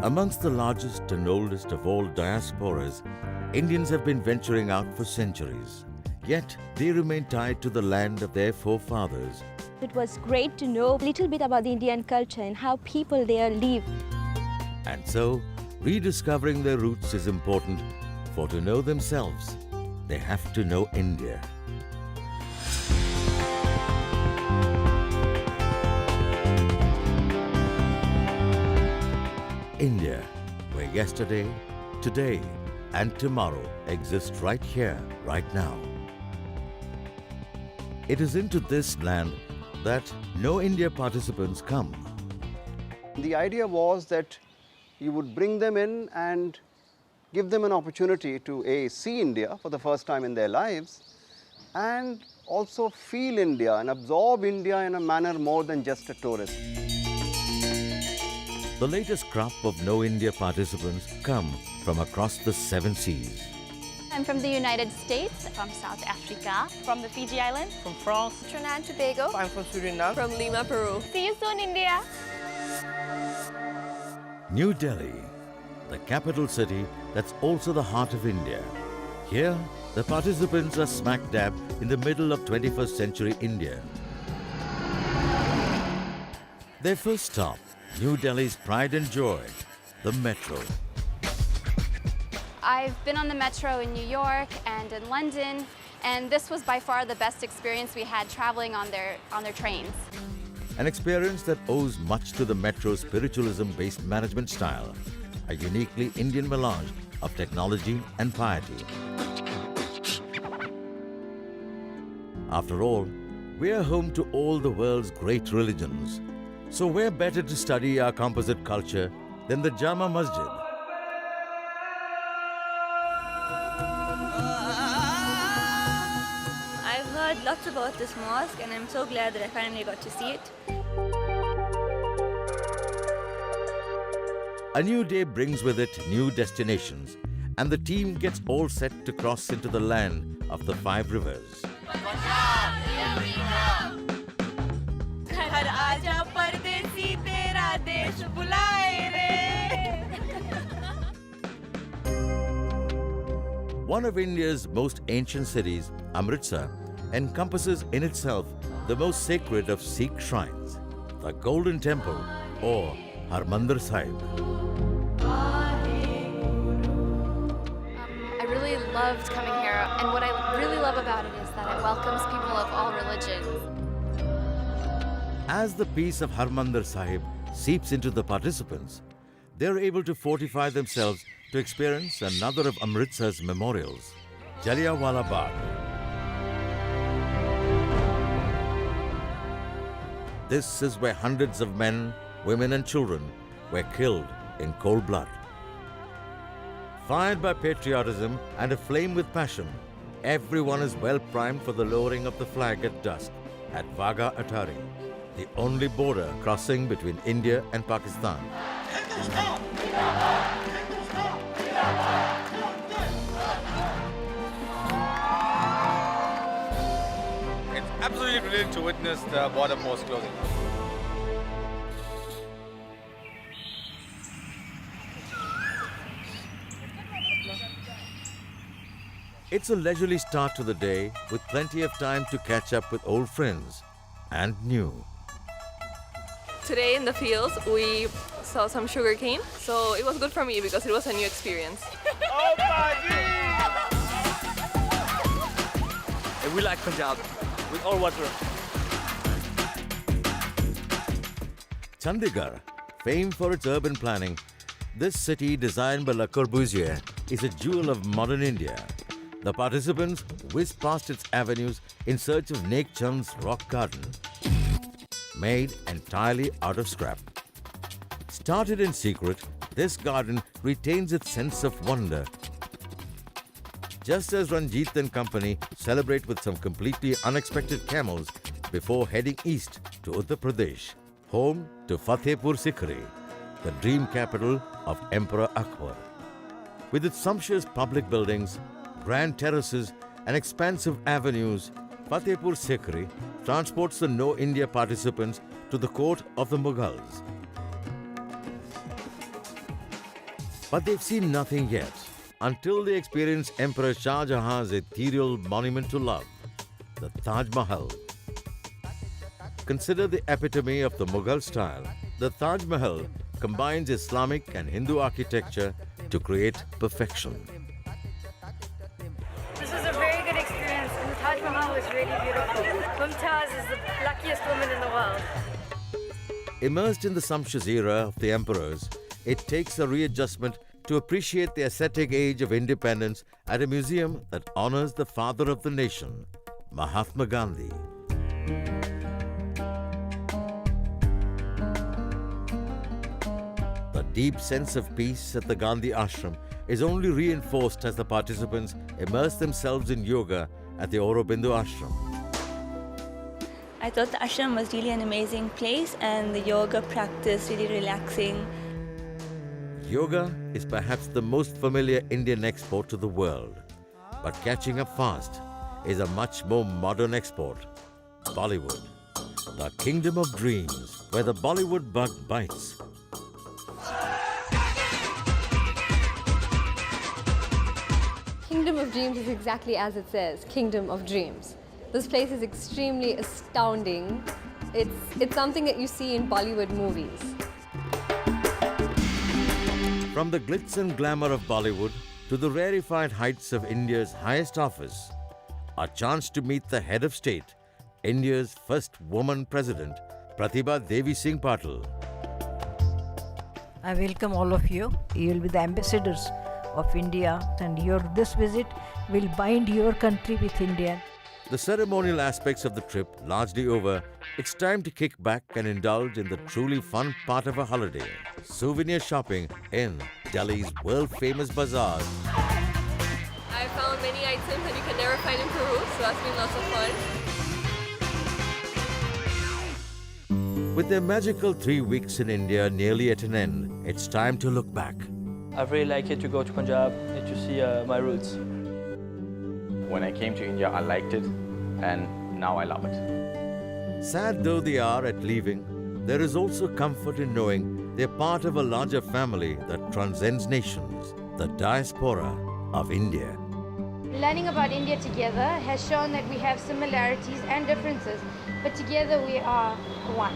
Amongst the largest and oldest of all diasporas, Indians have been venturing out for centuries. Yet they remain tied to the land of their forefathers. It was great to know a little bit about the Indian culture and how people there live. And so, rediscovering their roots is important, for to know themselves, they have to know India. India, where yesterday, today, and tomorrow exist right here, right now. It is into this land that Know India participants come. The idea was that you would bring them in and give them an opportunity to see India for the first time in their lives and also feel India and absorb India in a manner more than just a tourist. The latest crop of Know India participants come from across the 7 seas. I'm from the United States, from South Africa, from the Fiji Islands, From France. Trinidad and Tobago, I'm from Suriname. from Lima, Peru. See you soon, India! New Delhi, the capital city that's also the heart of India. Here, the participants are smack dab in the middle of 21st century India. Their first stop, New Delhi's pride and joy, the metro. I've been on the metro in New York and in London, and this was by far the best experience we had traveling on their trains. An experience that owes much to the metro's spiritualism-based management style, a uniquely Indian melange of technology and piety. After all, we are home to all the world's great religions. So where better to study our composite culture than the Jama Masjid? I've heard lots about this mosque and I'm so glad that I finally got to see it. A new day brings with it new destinations, and the team gets all set to cross into the land of the 5 rivers. One of India's most ancient cities, Amritsar, encompasses in itself the most sacred of Sikh shrines, the Golden Temple or Harmandir Sahib. I really loved coming here, and what I really love about it is that it welcomes people of all religions. As the peace of Harmandir Sahib seeps into the participants, they are able to fortify themselves to experience another of Amritsar's memorials, Jallianwala Bagh. This is where hundreds of men, women and children were killed in cold blood. Fired by patriotism and aflame with passion, everyone is well primed for the lowering of the flag at dusk at Wagah Atari, the only border crossing between India and Pakistan. It's absolutely brilliant to witness the border post closing. It's a leisurely start to the day with plenty of time to catch up with old friends and new. Today in the fields we saw some sugar cane, so it was good for me because it was a new experience. And we like Punjab with all water. Chandigarh, famed for its urban planning, this city designed by Le Corbusier is a jewel of modern India. The participants whiz past its avenues in search of Nek Chand's rock garden, made entirely out of scrap. Started in secret, this garden retains its sense of wonder. Just as Ranjit and company celebrate with some completely unexpected camels before heading east to Uttar Pradesh, home to Fatehpur Sikri, the dream capital of Emperor Akbar. With its sumptuous public buildings, grand terraces and expansive avenues, Fatehpur Sikri transports the Know India participants to the court of the Mughals. But they've seen nothing yet until they experience Emperor Shah Jahan's ethereal monument to love, the Taj Mahal. Considered the epitome of the Mughal style, the Taj Mahal combines Islamic and Hindu architecture to create perfection. This was a very good experience, and the Taj Mahal was really beautiful. Mumtaz is the luckiest woman in the world. Immersed in the sumptuous era of the emperors, it takes a readjustment to appreciate the ascetic age of independence at a museum that honors the father of the nation, Mahatma Gandhi. The deep sense of peace at the Gandhi Ashram is only reinforced as the participants immerse themselves in yoga at the Aurobindo Ashram. I thought the ashram was really an amazing place and the yoga practice really relaxing. Yoga is perhaps the most familiar Indian export to the world, but catching up fast is a much more modern export, Bollywood, the kingdom of dreams where the Bollywood bug bites. Kingdom of Dreams is exactly as it says, Kingdom of Dreams. This place is extremely astounding. It's something that you see in Bollywood movies. From the glitz and glamour of Bollywood to the rarefied heights of India's highest office, a chance to meet the head of state, India's first woman president, Pratibha Devi Singh Patil. I welcome all of you. You will be the ambassadors of India, and this visit will bind your country with India. The ceremonial aspects of the trip largely over, it's time to kick back and indulge in the truly fun part of a holiday, souvenir shopping in Delhi's world-famous bazaars. I found many items that you can never find in Peru, so that's been lots of fun. With their magical 3 weeks in India nearly at an end, it's time to look back. I really like it to go to Punjab and to see my roots. When I came to India, I liked it, and now I love it. Sad though they are at leaving, there is also comfort in knowing they're part of a larger family that transcends nations, the diaspora of India. Learning about India together has shown that we have similarities and differences, but together we are one.